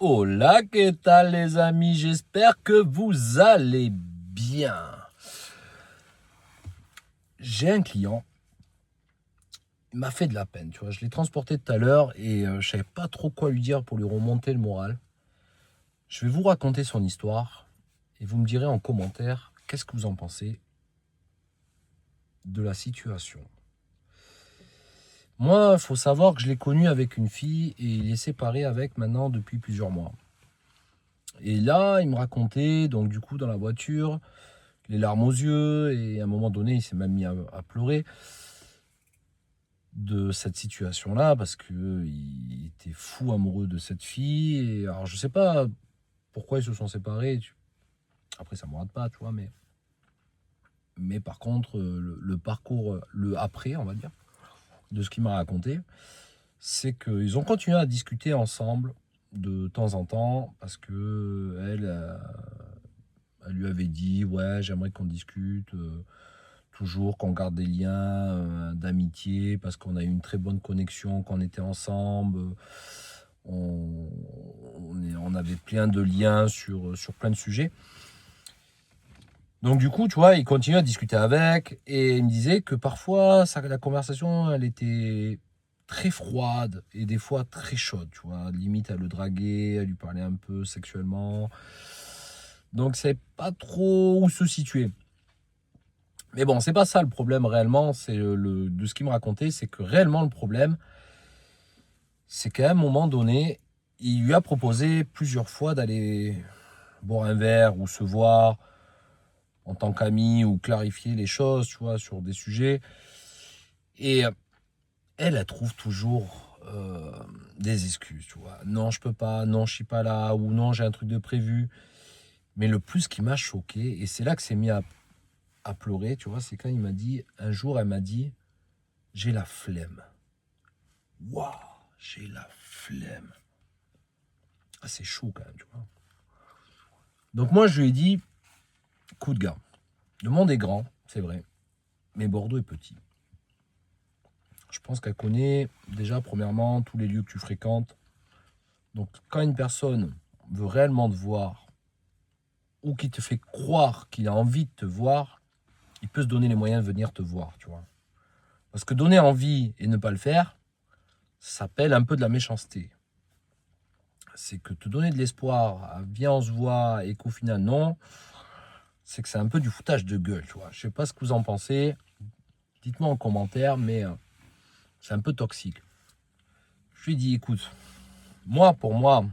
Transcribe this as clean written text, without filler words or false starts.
Hola, que tal les amis? J'espère que vous allez bien. J'ai un client, il m'a fait de la peine, tu vois. Je l'ai transporté tout à l'heure et je savais pas trop quoi lui dire pour lui remonter le moral. Je vais vous raconter son histoire et vous me direz en commentaire qu'est-ce que vous en pensez de la situation. Moi, il faut savoir que je l'ai connu avec une fille et il est séparé avec maintenant depuis plusieurs mois. Et là, il me racontait, donc du coup, dans la voiture, les larmes aux yeux, et à un moment donné, il s'est même mis à pleurer de cette situation-là, parce qu'il était fou amoureux de cette fille. Et alors, je sais pas pourquoi ils se sont séparés. Après, ça ne me regarde pas, tu vois, mais par contre, le parcours, le après, on va dire, de ce qu'il m'a raconté, c'est qu'ils ont continué à discuter ensemble de temps en temps, parce que elle lui avait dit, ouais, j'aimerais qu'on discute, toujours qu'on garde des liens d'amitié, parce qu'on a eu une très bonne connexion quand on était ensemble. On avait plein de liens sur plein de sujets. Donc du coup, tu vois, il continue à discuter avec, et il me disait que parfois, la conversation, elle était très froide, et des fois très chaude, tu vois. Limite à le draguer, à lui parler un peu sexuellement. Donc c'est pas trop où se situer. Mais bon, c'est pas ça le problème réellement, c'est de ce qu'il me racontait, c'est que réellement le problème, c'est qu'à un moment donné, il lui a proposé plusieurs fois d'aller boire un verre ou se voir en tant qu'ami ou clarifier les choses, tu vois, sur des sujets. Et elle trouve toujours des excuses, tu vois. Non, je peux pas, non, je suis pas là, ou non, j'ai un truc de prévu. Mais le plus qui m'a choqué, et c'est là que c'est mis à pleurer, tu vois, c'est quand il m'a dit, un jour, elle m'a dit, j'ai la flemme. Waouh, j'ai la flemme. Ah, c'est chaud quand même, tu vois. Donc moi, je lui ai dit, coup de gars, le monde est grand, c'est vrai, mais Bordeaux est petit. Je pense qu'elle connaît déjà, premièrement, tous les lieux que tu fréquentes. Donc quand une personne veut réellement te voir, ou qui te fait croire qu'il a envie de te voir, il peut se donner les moyens de venir te voir, tu vois. Parce que donner envie et ne pas le faire, ça s'appelle un peu de la méchanceté. C'est que te donner de l'espoir, viens on se voit, et qu'au final non, c'est que c'est un peu du foutage de gueule, tu vois. Je sais pas ce que vous en pensez, dites-moi en commentaire, mais c'est un peu toxique. Je lui dis, écoute, pour moi,